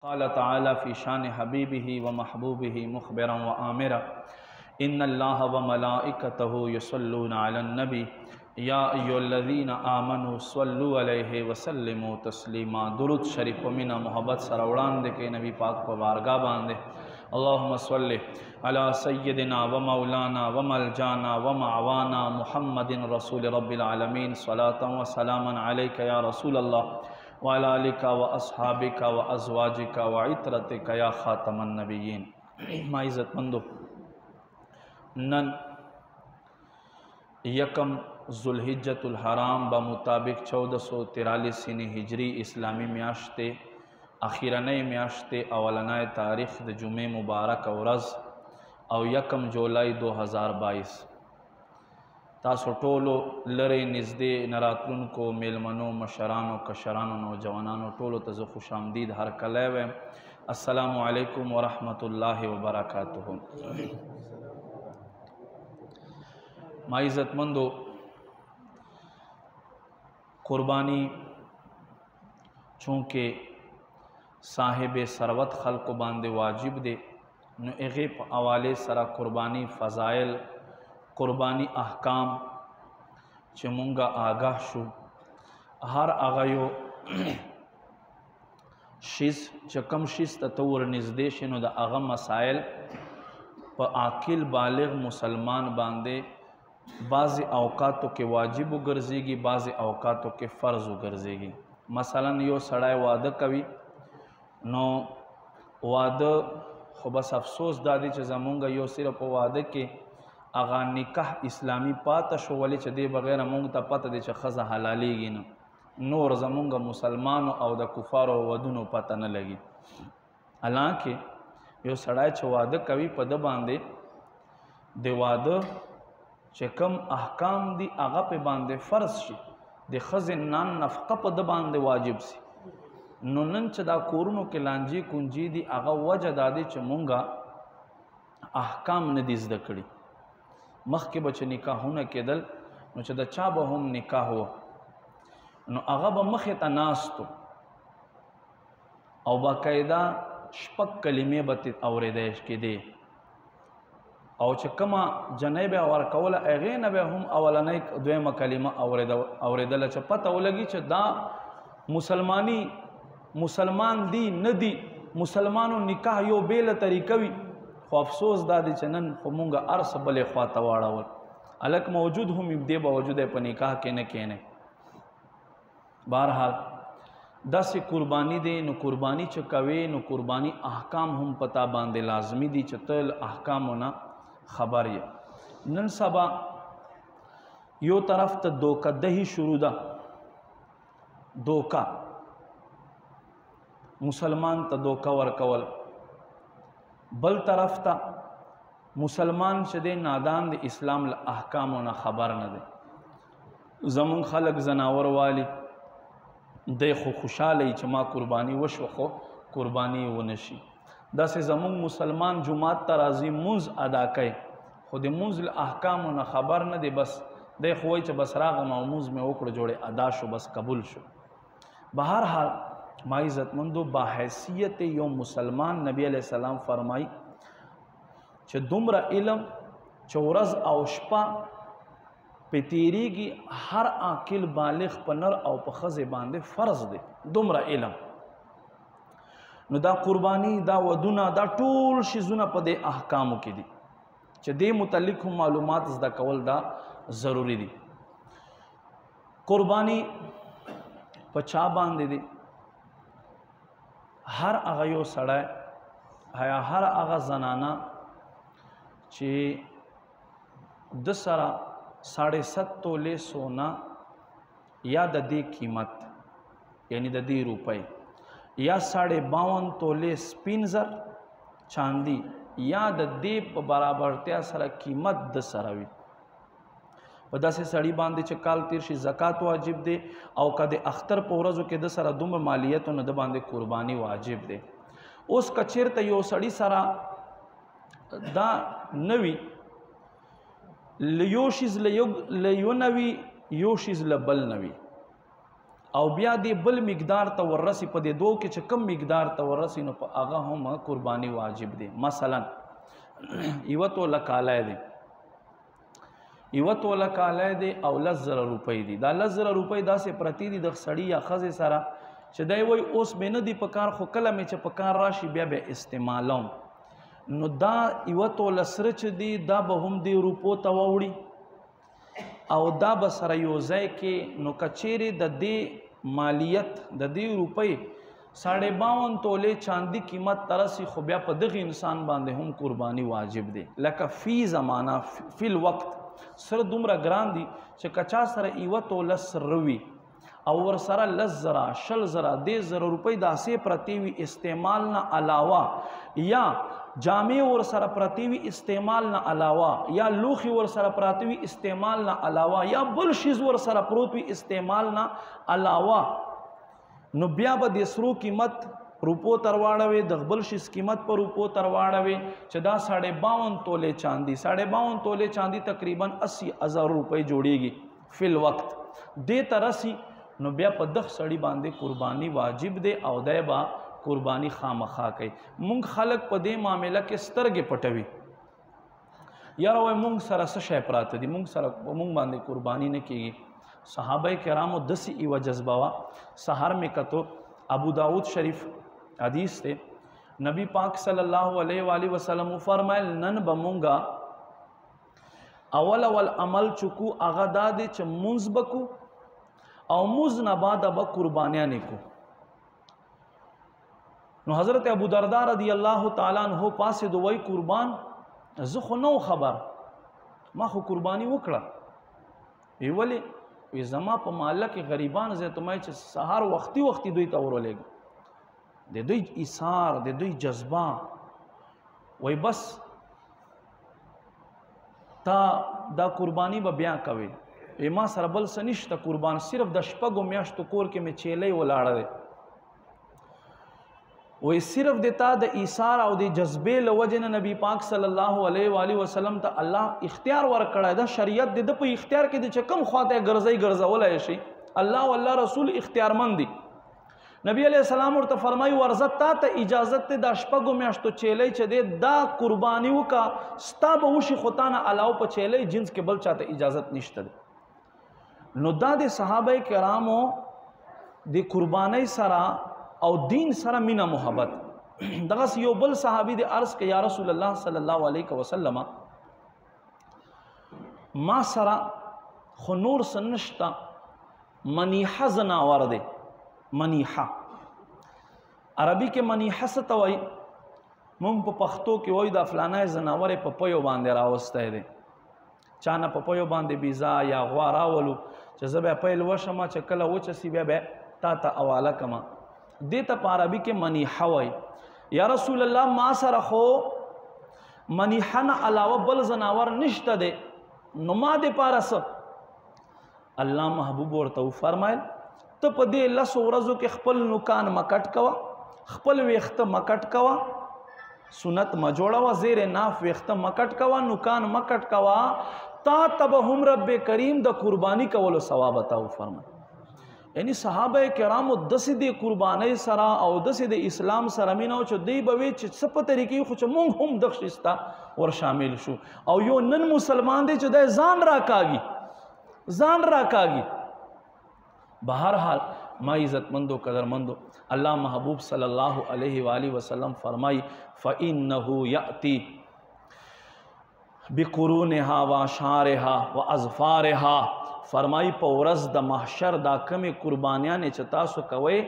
قال تعالى في شان حبيبه ومحبوبه مخبرا وآمرا إن الله وملائكته يصلون على النبي يا أيها الذين آمنوا صلوا عليه وسلموا تسليما درود شریف منا محبت سره وړاندې کې نبی پاک په بارګاه باندې اللهم صل على سيدنا ومولانا وملجانا ومعوانا محمد رسول رب العالمين صلاة وسلاما عليك يا رسول الله وعلى آلك وأصحابك وأزواجك وعطرتك يا خاتم النبيين ما عزت مندو نن یکم ذوالحجۃ الحرام بمطابق 1443 ہجری اسلامی میاشت اخیرنۍ میاشت اولنۍ تاریخ د جمعې مبارک ورځ او یکم جولای 2022 تاسو ټولو لرې نږدې نراتلونکو میلمنو مشرانو کشرانو نوجوانانو ټولو ته زه خوش آمدید هر کلی وایم السلام علیکم ورحمت الله وبرکاتہ ما عزت مندو قربانی چونکہ صاحب ثروت خلق باندې واجب دی نو هغې په حوالې سره قربانی فضائل قربانی احکام چې مونږه آگاه شو هر هغه یو شیز چې کوم شیز ته ته ورنږدې شې نو د هغه مسایل په عاقل بالغ مسلمان باندې بعض اوقاتو کې واجب وګرځېږي بعض اوقاتو کې فرض وګرځېږي مثلا یو سړی واده کوي نو واده خو بس افسوس دا دی چې زمونږ یو صرف په واده کې اغا نکاح اسلامی پاته شو ولی چې دی بغیر مونږ ته پته دی چې ښځه حلالیږي نه نور زمونږ مسلمانو او د کفارو ودونو پته نه لګي حالانکه یو سړی چې واده کوي په ده باندې د واده چې کم احکام دي هغه په باندې فرض شي د ښځې نان نفقه په ده باندې واجب سي نو نن چې دا کورونو کې لانجې کونجې دي هغه وجه دا دی چې مونږه احکام نه دي زده کړي مخکې به چې نکاحونه کېدل نو چې د چا به هم نکاح و نو هغه به مخې ته ناستو او باقاعده شپږ کلمې به ترې اورېدی کېدې او چې کومه جنۍ به یې ورکوله هغې نه به هم اولنۍ دویمه کلمه اورېدله چې پته ولګي چې دا مسلمان دی نه دی مسلمانو نکاح یو بیله طریقه وي خو افسوس دا دی چې نن خو مونږه هر څه بلې خوا ته واړول هلک موجود هم دې باوجود یې په نکاح کې نه کښېنی بهرحال داسې قرباني دی نو قرباني چې کوې نو قرباني احکام هم پتا باندې لازمي دي چې ته احکامو نه خبر یې نن سبا یو طرف ته دوکه دهي شروع ده دوکه مسلمان ته دوکه ورکول بل طرف ته مسلمان چې دی نادان د اسلام له احکامو نه خبر نه دی زمون خلق زناور والی دی خو خوشحاله چې ما قربانی وشو خو قربانی ونشي داسې زمون مسلمان جماعت ته راځي مونځ ادا کوي خو د مونځ له احکامو نه خبر نه دی بس دی خو وایي چې بس راغم او مونځ مې وکړو جوړې ادا شو بس قبول شو بهرحال ما عزت مندو باحیثیت یو مسلمان نبی علیہ السلام فرمائی چې دومره علم چې ورځ او شپه په تیریږي هر عاقل بالغ په نر او په ښځې باندې فرض دی دومره علم نو دا قربانی دا ودونه دا ټول شیزونه په دې احکامو کې دي چې دې متعلق هم معلومات زده کول دا ضروری دي قربانی په چا باندې دی هر هغه یو سړی یا هر هغه زنانه چې د سره 7.5 تولې سونا یا د دې قیمت یعنی د دې روپۍ یا 52 تولې سپین زر چاندي یا د دې په برابرتیا سره قیمت د سره وي په داسې سړي باندې چې کال تیر شي زکات واجب دی او که د اختر په ورځو کې د سره دومره مالیتو نه د باندې قرباني واجب دی اوس که چېرته یو سړي سره دا نه وي یو شیز له یو نه وي یو شیز له بل نه وي او بیا دی بل مقدار ته ورسی په دې دوه کې چې کم مقدار ته ورسی نو په هغه هم قرباني واجب دی. مثلا یو توله کالی دی او 10,000 روپۍ دي. دا 10,000 روپۍ داسې پرتی دي د سړي یا ښځې سره چې دی وایي اوس مې نه دي په کار خو کله مې چې په کار راشي بیا استعمالوم. نو دا یو توله سره چې دی دا به هم دی روپو ته ووړي او دا به سره یو ځای کې نو کچېرې د دې مالیت د دې روپۍ 52 تولې چاندي قیمت ترسي خو بیا په دغه انسان باندې هم قرباني واجب دی. لکه فی زمانہ فی الوقت سره دومره ګران دي چې کچا سره یو توله سره وي او ور سره 10,000 20,000 10,000 روپۍ داسې پرتی وي استعمال نه علاوه یا جامع ور سره پرتی وي استعمال نه علاوه یا لوخي ور سره پرتی وي استعمال نه علاوه یا بل شیز ور سره پروت وي استعمال نه علاوه نو بیا به د سرو قیمت روپو ترواړوي د بل شیز قیمت پر روپو ترواړوي چې دا 52 تولې چاندي 52 تولې چاندي تقریبا 80,000 روپۍ جوړیږي فی الوقت دې ترسي نو بیا په دغه سړی باندې قرباني واجب دی او دی با قرباني خامخا کوي. مونږ خلق په دې معاملې کې سترګې پټوي یاره وای مونږ سره څه شی پراته دي مونږ سره مونږ باندې قرباني نه کیږي. صحابه کرامو دسی ایوه جذبه وا. سحر میں کتو ابو داود شریف حدیث تے نبی پاک صلی اللہ علیہ وآلہ وسلم فرمائل نن بمونگا اول عمل چکو اغدا دے چھ منز بکو او مز نبادا با قربانیانے کو. نو حضرت ابو دردار رضی اللہ تعالیٰ عنہ پاسے دوئی قربان زخو نو خبر ما خو قربانی وکڑا وی ولی وی زما په محله کې غریبان زه ته مې چې سهار وختي دوی ته ورولېږم د دوی ایثار د دوی جذبه وای بس تا دا قربانی به بیا کوي ما سره بل څه نشته قربان صرف د شپږو میاشتو کور کې مې چیلې ولاړه دی وای صرف د تا د ایثار او د جذبې له وجې نه نبی پاک صلی الله علیه و آله وسلم ته الله اختیار ورکړی دا شریعت د په اختیار کې د چې کوم خواته ګرځولای شي الله والله رسول اختیارمند دي. نبی علیہ السلام ورته فرمایي ورزت تا ته اجازت ته د شپږو میاشتو چیلې چې دی دا قرباني وکا ستا به وشي خو تا نه علاوه په چیلې جنس کې بل چاته اجازت نشته. نو دا د صحابه کرامو د قربانۍ سره او دین سره مینا محبت. دغه یو بل صحابي د عرض کې یا رسول الله صلی الله علیه وسلم ما سره خو نور سنشتا منیحه زناور دی. منیحه عربي کې منیحه څه ته وایي مونږ په پښتو کې وایو د فلانه زناور په پيو باندې راوستی دی چا نه په پيو باندې بیزا یا غوا راولو چې زه بیا پیل وشم چې کله وچسي بیا تا ته حواله کما دې ته په عربي کې منیحه وایي. یا رسول الله ما سره خو منیحه نه علاوه بل زناور نشته دی نو ما دې پاره څه الله محبوب ورته فرمایل ته په دې 10 ورځو کې خپل نوکان مکټ کوا خپل ویخته مکټ کوا سنت ما جوړوا زیر ناف ویخته مکټ کوا نوکان مکټ کوا تا تب هم رب کریم د قربانی کولو ثواب عطا فرمایي. یعنی صحابه کرامو دسې د قربانۍ سره او دسې د اسلام سره مینه او چې دی به وي چې څه په طریقې خو چې مونږ هم دغه شسته ور شامل شو او یو نن مسلمان دی چې د ځان راکاږي. بہرحال ما عزتمندو قدرمندو اللہ محبوب صلی اللہ علیہ وآلہ وسلم فرمائی فَإِنَّهُ يَأْتِي بِقُرُونِهَا وَأَشْعَارِهَا وَأَظْفَارِهَا فرمائی په ورځ د محشر دا کمی قربانیانې چې تاسو کوئ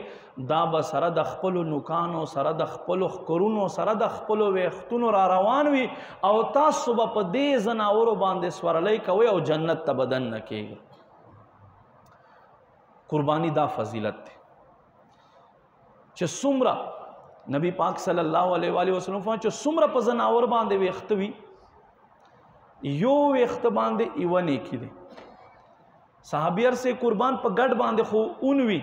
دا به سره د خپلو نوکانو سره د خپلو ښکرونو سره د خپلو ویښتونو را روان وي او تاسو به په دې ځناورو باندې سورلی کوئ او جنت ته به دننه کیږئ. قربانی دا فضیلت دی چې څومره نبی پاک صلی الله علیه و آله وسلم فرمایي چې څومره په ځناور باندې ویښته وي یو ویښته باندې یوه نیکي دی. صحابیار سے قربان په ګډ باندې خو اون وي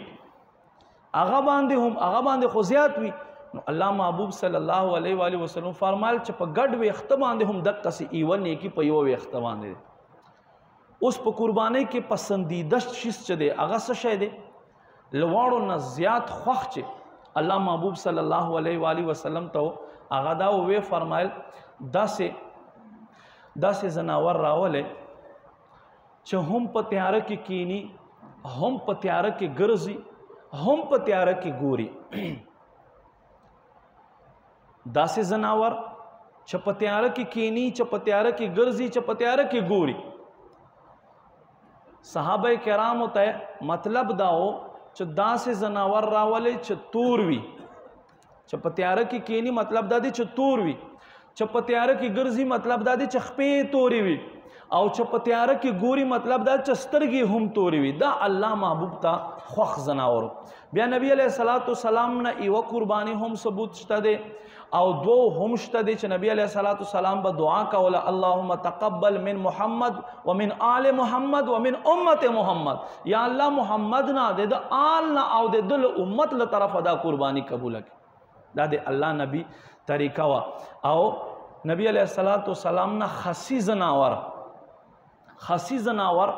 هغه باندې خو زیات وي نو الله محبوب صلی الله علیه و آله وسلم فرمایل چې په ګډ ویښته باندې هم دقسې یوه نیکي په یوه ویښته باندې اوس په قربانۍ کې پسندیده شیز چې دی هغه څه شی دی لواړو نه زیات خوښ چې الله محبوب صلی الله علیه و آله وسلم ته هغه دا وی فرمایل داسې زناور راولې چې هم په تیاره کې کینی، هم په تیاره کې ګرځي، هم په تیاره کې ګوري. داسې زناور چې په تیاره کې کینی، چې په تیاره کې ګرځي، چې په تیاره کې ګوري. صحابه کرامو ته مطلب داو چې داسې زناور راولې چې تور وي، چې په تیاره کې کینی مطلب دا دی چې تور وي، چې په تیاره کې ګرځي مطلب دا دی چې خپې تورې وي، او چې په تیاره کې ګوري مطلب دا چې سترګې هم تورې وي. دا الله محبوب ته خوښ زناور. بیا نبی علیه الصلاۃ والسلام نه یوه قرباني هم ثبوت شته دی او دو هم شته دی چې نبی علیه الصلاۃ والسلام به دعا کوله اللهم تقبل من محمد ومن آل محمد ومن امت محمد. یا الله محمد نه د آل نه او د دل امت له طرفه دا قرباني قبول کړي. دا د الله نبی طریقه وا. او نبی علیه الصلاۃ والسلام نه خسی زناور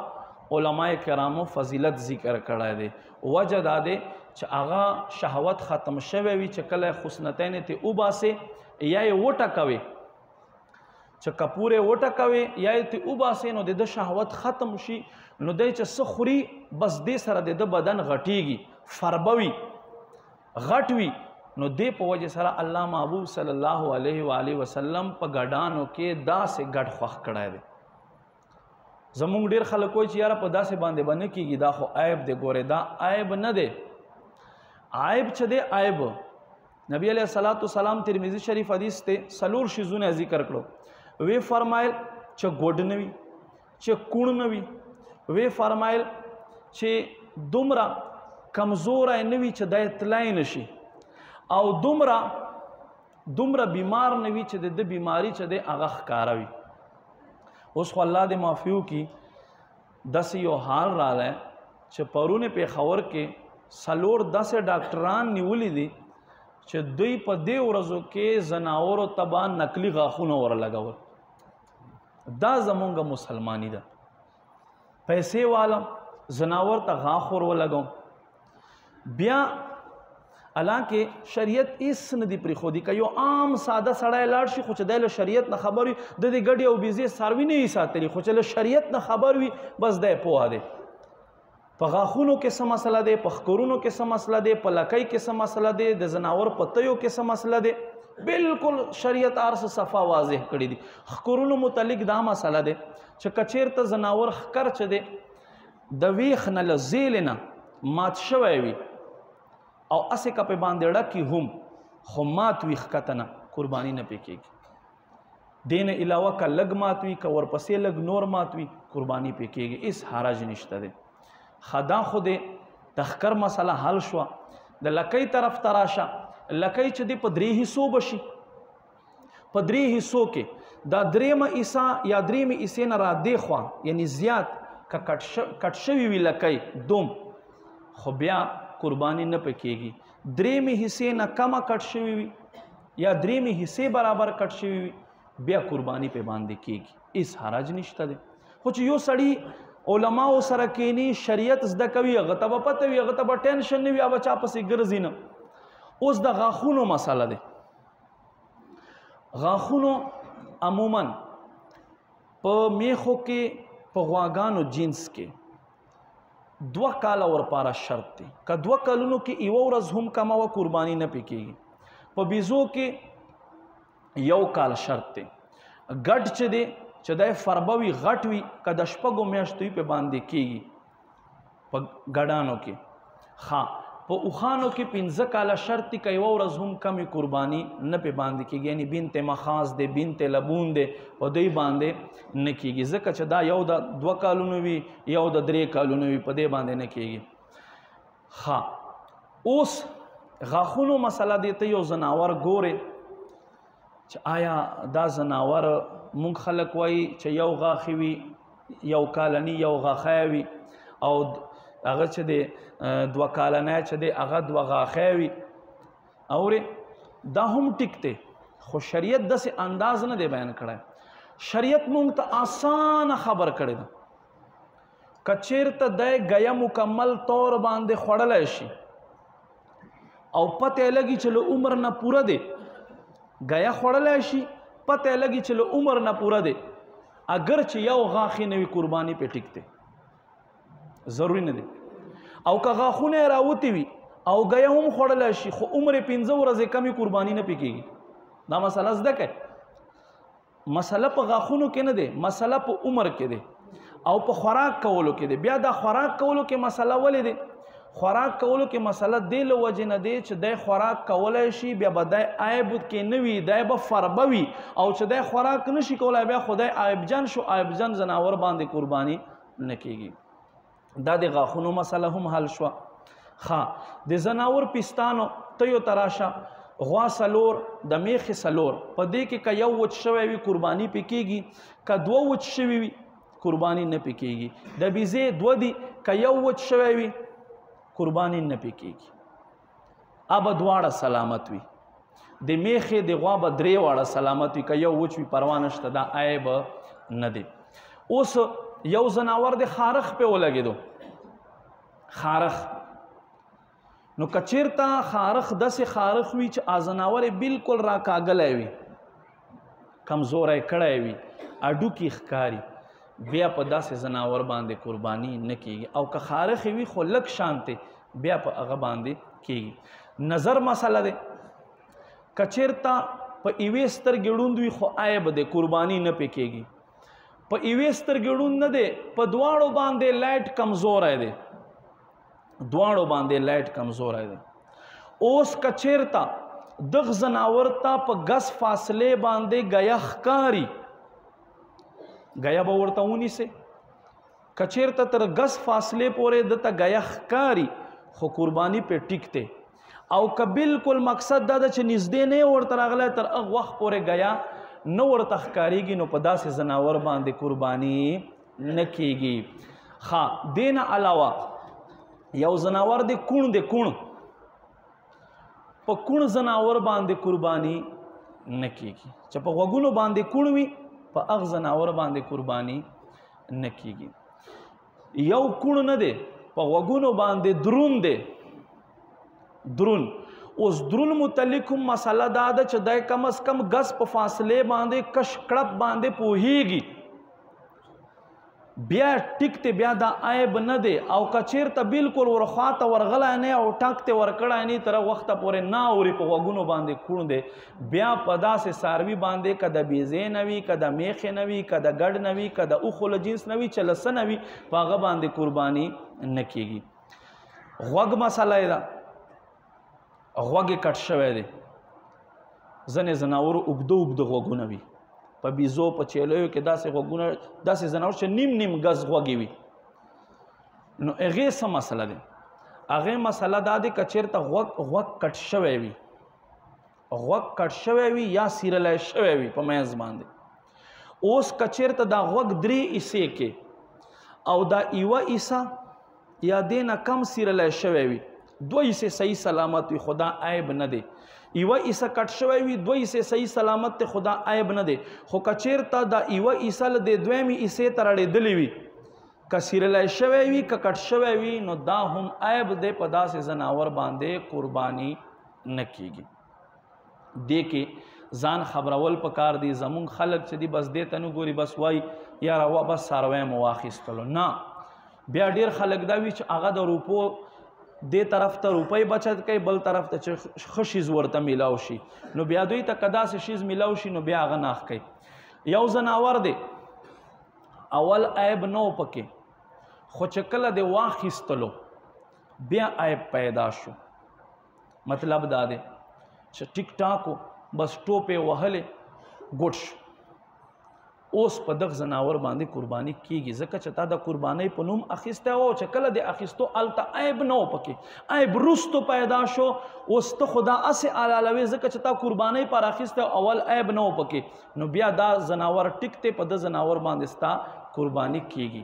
علماء کرامو فضیلت ذکر کړی دی. وجه دا دی چې هغه شهوت ختم شوی وي، چې کله خصنتین ته وباسي یا یې وټکوي، چې کپورې وټکوي یا یې ته وباسي نو د شهوت ختم شي، نو دی چې څه خوري بس دې سره د بدن غټیږي، فربوي، غټ وي. نو دې په وجه سره الله محبوب صلی الله علیه و آله وسلم په ګډانو کې داسې ګډ خوښ کړی دی. زمونږ ډیر خلک وایي چې یاره په داسې باندې به نه کېږي، دا خو عیب دی. ګورې دا عیب نه دی، عیب چې دی عیب. نبی علیه الصلاۃ والسلام ترمذی شریف حدیث ته 4 شیزونه ذکر کړو. وی فرمایل چې ګوډ نه وي، چې کوڼ نه وي، وی فرمایل چې دومره کمزوری نه وي چې دی تلای نشي، او دومره بیمار نه وي چې د بیماری چې دی هغه ښکاره وي. اوس خو الله دې معافیو کی داسې یو حال راغلی چې پرونه پېښور کې 4 ډاکټران نیولي دي چې دوی په دې ورځو کې زناورو ته به نقلي غاښونه ورلګول. دا زمونږ مسلمانی ده. پیسې والا زناور ته غاښ ورولګوم. بیا حالانکه شریعت هیڅ نه دی پرېښودي. که یو عام ساده سړی لاړ شي خو چې دی له شریعت نه خبر وي، د دې ګډې او بیزې څاروي نه یې ساتلي، خو چې له شریعت نه خبر وي بس دی پوهه دی. په غاښونو کې څه مسله دی، په ښکرونو کې څه مسله دی، په لکۍ کې څه مسله دی، د زناور په تیو کې څه مسله دی، بالکل شریعت هر څه صفا واضح کړي دي. ښکرونو متعلق دا مسله دی چې که چېرته زناور ښکر چې دی د ویښ نه له زیلې نه مات شوی وي او اسې که په باندې ډکي هم خو مات وي ښکته نه، قرباني نه پې کېږي. دې نه علاوه که لږ مات وي، که ورپسې لږ نور مات وي، قرباني پې کېږي، هېڅ حرج نشته دی. خدا خو دې د ښکر مسله حل شوه. د لکۍ طرف ته راشه. لکۍ چې دی په 3 حصو به شي. په 3 حصو کې دا 3مه حصه یا 3مې حصې نه را دې خوا یعنی زیات که کټ شوي وي لکۍ دوم، خو بیا قربانی نه پکېږي. 3مې حصې نه کمه کټ شوي وي یا 3مې حصې برابر کټ شوي وي، بیا قربانی په باندې کېږي، هېڅ حرج نشته دی. خو چې یو سړي علماو سره کینی، شریعت زده کوي، هغه ته به پته وي، هغه ته به ټینشن نه وي، هغه چا پسې ګرځي نه. اوس د غاښونو مسله دی. غاښونو عموما په میخو کې، په غواګانو جنس کې 2 کاله ورپاره شرط دی. که 2 کالونو کې یوه ورځ هم کمه وه، قرباني نه پې کېږي. په بیزو کې 1 کال شرط دی. ګډ چې دی چې دی فربه وي، غټ وي، که د 6 میاشتو وي په باندې کېږي. په ګډانو کې په اوښانو کې 15 کاله شرط دی. که یوه ورځ هم کمې قرباني نه پې باندې کېږي. یعنې بنت مخاض دی، بنت لبون دی، په دوی باندې نه کېږي، ځکه چې دا یو د 2 کالونو وي، یو د 3 کالونو وي، په دې باندې نه کېږي. اوس غاښونو مسله دی. ته یو زناور ګورې چې آیا دا زناور مونږ خلک وایي چې یو غاښې وي، یو کالني، یو غاښی وي، او هغه چې دی 2 کالنی چې دی هغه 2 غاښی وي. اورې دا هم ټیک دی، خو شریعت داسې انداز نه دی بیان کړی. شریعت مونږ ته آسانه خبر کړی ده. کچیرته دی ګیه مکمل طور باندې خوړلی شي او پته لګي چې له عمر نه پوره دی ګیه خوړلی شي پته لګي چې له عمر نه پوره دی اگر چې یو غاښ نه وي قرباني پې ټیک دی ضروري نه دی او که غاښونه یې راوتي وي او ګیه هم خوړلی شي خو عمر یې 15 ورځې کمې قرباني نه پې کېږي دا مسله زده کړئ مسله په غاښونو کې نه دی مسله په عمر کې دی او په خوراک کولو کې دی بیا دا خوراک کولو کې مسله ولې دی خوراک کولو کې مسله دې له وجې نه دی چې دی خوراک کولی شي بیا به دی عیب کې نه وي دی به فربه وي او چې دی خوراک نه شي کولی بیا خو دی عیبجن شو عیبجن زناور باندې قرباني نه کېږي دا د غاښونو مسله هم حل شوه ښه د زناور پیستانو ته یو تراشه غوا سلور د میخې سلور په دې کې که یو وچ شوی وي قرباني پې کېږي که دوه وچ شوي وي قرباني نه پې کېږي د بیزې دوه دي که یو وچ شوی وي قرباني نه پې کېږي ابه دواړه سلامت وي د میخې د غوا به درې واړه سلامت وي که یو وچ وي پروا نشته دا عیب نه دی اوس یو زناور د خارخ پې ولګېدو خارخ نو کچیرته خارخ داسې خارخ وي چې زناور یې بالکل راکاږلی وي کمزوری کړی وي اډوکي ښکاري بیا په داسې زناور باندې قرباني نه کېږي او که خارخ وي خو لږ شانتې بیا په هغه باندې کېږي نظر مسله دی کچیرته په یوې سترګې ړوند وي خو عیب دی قرباني نه پې کېږي په یوې سترګې ړوند نه دی په دواړو باندې لایټ کمزوری دی دواړو باندې لایټ کمزوری دی اوس کچیرته دغه زناور ته په ګز فاصلې باندې ګیه ښکاري ګیه به ورته ونیسې کچیرته تر ګز فاصلې پورې دته ګیه ښکاري خو قرباني پې ټیک دی او که بالکل مقصد دا ده چې نږدې نه یې ورته راغلی تر هغه وخت پورې ګیه نه ورته ښکارېږي نو په داسې زناور باندې قرباني نه کېږي ښه دې نه علاوه یو زناور دی کوڼ دی کوڼ په کوڼ زناور باندې قرباني نه کېږي چې په غوږونو باندې کوڼ وي په هغه زناور باندې قرباني نه کېږي یو کوڼ نه دی په غوږونو باندې درون دی درون اوس درون متعلق هم مسله دا ده چې دی کم از کم ګز په فاصلې باندې کش کړپ باندې پوهیږي بیا ټیک ته بیا دا عیب نه دی او کچیرته بالکل ورخواته ورغلی نه او ټک ته ورکړی نه تر وخته پورې نه اوري په غوږونو باندې کوڼ دی بیا په داسې څاروي باندې که د بیزې نه وي که د میخې نه وي که د ګډ نه وي که د اوښو له جنس نه وي چې له څه نه وي په هغه باندې قرباني نه کېږي غوږ مسله یې ده غوږ یې کټ شوی دی ځینې زناورو اوږده اوږده غوږونه وي په بیزو په چیلیو کې داسې غوږونه داسې زناور چې نیم نیم ګز غوږې وي نو هغې څه مسله دی هغې مسله دا دی که چېرته غوږ کټ شوی وي غوږ کټ شوی وي یا سیرلی شوی وي په منځ باندې اوس که چېرته دا غوږ 3 حصې کې او دا یوه حصه یا دې نه کم سیرلی شوی وي 2 حصې صحیح سلامت وي خو دا عیب نه دی یوه حصه کټ شوی وي 2 حصې صحیح سلامت دی خو دا عیب نه دی خو که چېرته دا یوه حصه له د دویمې حصې ته راړېدلې وي که سیرلی شوی وي که کټ شوی وي نو دا هم عیب دی په داسې زناور باندې قرباني نه کېږي دې کې ځان خبرول پکار دی زمونږ خلک چې دي بس دې ته نه ګوري بس وایي یاره بس څاروی مو واخیستلو نه بیا ډېر خلک دا وي چې هغه د روپو دې طرف ته روپۍ بچت کوي بل طرف ته چې ښه شیز ورته میلاو شي نو بیا دوی ته که داسې شیز میلاو شي نو بیا هغه ناخ کوي یو زناور دی اول عیب نه و پکې خو چې کله د واخیستلو بیا عیب پیدا شو مطلب دا دی چې ټیک ټاکو بس ټوپې وهلې ګوټ شو اوس په دغه زناور باندې قرباني کېږي ځکه چې تا د قربانۍ په نوم اخیستی و چې کله د اخیستو هلته عیب نه و پکې عیب وروستو پیدا شو اوس ته خو دا هسې حلالوې ځکه چې تا قربانۍ پر اخیستی اول عیب نه و پکې نو بیا دا زناور ټیک دی په د زناور باندې ستا قرباني کېږي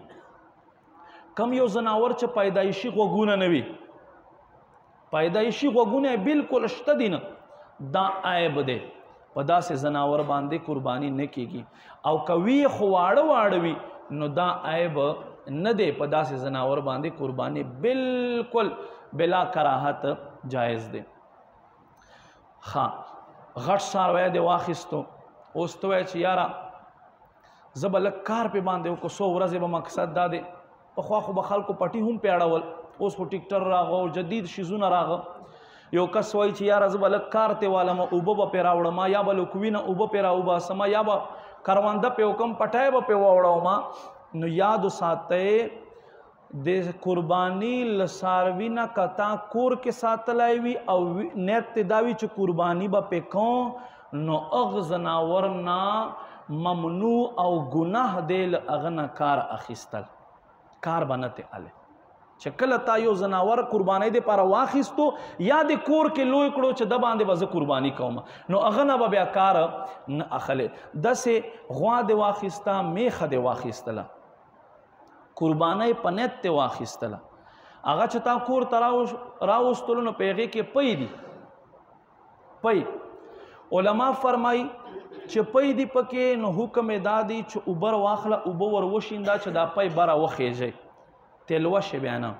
کم یو زناور چې پیدایشي غوږونه نه وي پیدایشي غوږونه بالکل شته دي نه دا عیب دی په داسې زناور باندې قرباني نه کېږي او که وي خو واړه واړه وي نو دا عیب نه دی په داسې زناور باندې قرباني بالکل بلا کراهت جایز دی. ښه غټ څاروی دی واخیستو، اوس ته وایې چې یاره زه به لږ کار پې باندې وکړو، څو ورځې به مقصد دا دی. پخوا خو به خلکو پټي هم پې اړول، اوس خو ټیکټر راغه او جدید شیزونه راغه. یو کس وایي چې یاره زه به لږ کار ته والم، اوبه به پې راوړم، یا به لوکوي نه اوبه پې راوباسم، یا به کرونده پې وکړم، پټی به پې واوړوم. نو یاد وساتئ د قرباني له څاروي نه که تا کور کې ساتلی وي او نیت ته دا وي چې قرباني به پې کوم، نو هغه زناور نه ممنوع او ګناه دی له هغه نه کار اخیستل، کار به نه تې چې کله تا یو زناور قربانۍ دپاره واخیستو یا د کور کې لوی کړو چې د باندې به زه قرباني کوم، نو هغه نه به بیا کار نه اخلی. داسې غوا دې واخیسته، میخه دې واخیستله، قربانۍ په نیت ته واخیستله، هغه چې تا کور ته راوستلو نو په هغې کې پی دي. پی علما فرمایي چې پی دي پکې، نو حکم یې دا دی چې اوبه واخله، اوبه ور وشینده چې دا پی بره وخیژئ، تلوشه بیا نه.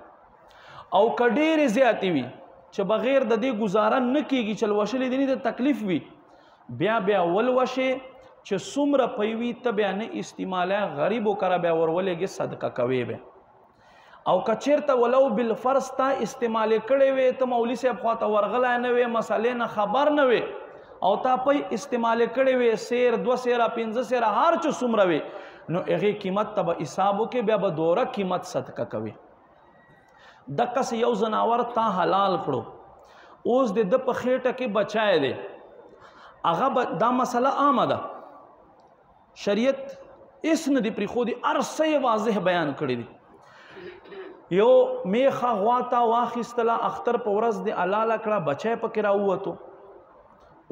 او که ډېرې زیاتې وي چې بغیر د دې ګزاره نه کېږي چې لوشلې دي نه د تکلیف وي، بیا ولوشې چې څومره پی وي ته بیا نه استعمالی، غریبو کره بیا ورولېږې صدقه کوې بیا. او که چېرته ولو بالفرض تا استعمالې کړې وې، ته مولي صاحب خواته ورغلی نه وې، مسلې نه خبر نه وې، او تا پی استعمالې کړې وې، سیر 2 سیره 5 سیره هر څه څومره وې، نو هغې قیمت ته به حساب وکړې، بیا به دوره قیمت صدقه کوي. دقسې یو زناور تا حلال کړو، اوس د ده په خېټه کې بچی دی، هغه دا مسله عامه ده، شریعت هېڅ نه دي پرېښودي، هر څه یې واضح بیان کړي دي. یو میخه غوا تا واخیستله، اختر په ورځ دې حلاله کړه، بچی پکې راووتو.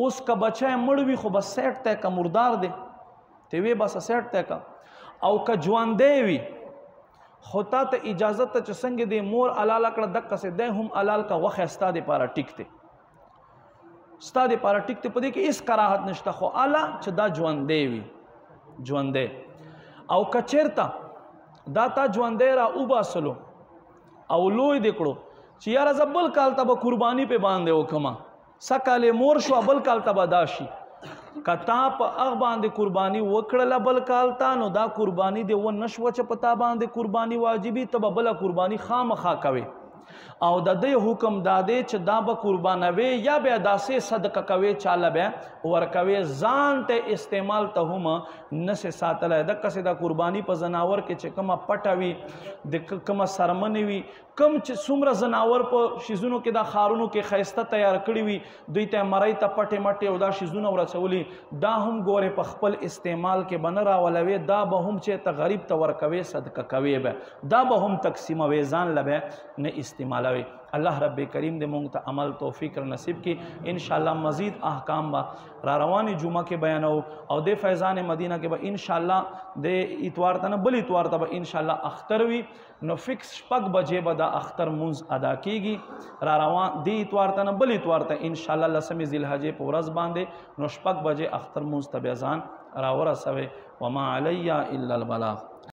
اوس که بچی مړ وي خو بس سیټ تی که مردار دی ته وې بس سیټ تی که، او که ژوندی وي خو تا ته اجازه ته چې څنګه دی مور حلاله کړه دقسې دی هم حلال که، غوښه ستا دپاره ټیک دی، ستا دپاره ټیک دی، په دې کې هېڅ کراهت نشته، خو اله چې دا ژوندی وي، ژوندی. او که چېرته دا تا ژوندی را وباسلو او لوی دې کړو چې یاره زه بل کال ته به قرباني پې باندې وکړمه، سږ کال یې مور شوه بل کال ته به دا شي، که تا په هغه باندې قرباني وکړله بل کال ته، نو دا قرباني دې ونه شوه چې په تا باندې قرباني واجبي، ته به بله قرباني خامخا کوې. او د دې حکم دا دی چې دا به قربانوي یا بیا داسې صدقه کوي چاله بیا ورکوي، ځان ته استعمال ته هم نسې ساتلی. دقسې دا قرباني په زناور کې چې کومه پټه وي، د کومه سرمنې وي، کم چې څومره زناور په شیزونو کې دا ښارونو کې ښایسته تیار کړي وي، دوی ته مرۍ ته پټې مټې او دا شیزونه ورڅولي، دا هم ګورې په خپل استعمال کې به نه راولوي، دا به هم چې ته غریب ته ورکوي صدقه کوي به، دا به هم تقسیموي، ځان له به نه استعمالوي. الله رب کریم دې مونږ ته عمل توفیق نصیب کی. ان شاء الله مزید احکام با را رواني جمعه کې بیانو، او د فیضان مدینه کې به ان شاء الله د اتوار ته نه بل اتوار ته به ان شاء الله اختر وي، نو فکس 6 بجې به دا اختر مونږ ادا کیږي. را روان د اتوار ته نه بل اتوار ته ان شاء الله 10 ذی الحجې په ورځ باندې نو 6 بجې اختر مونږ ته به ځان را ورسوي. وما علی الا البلاغ.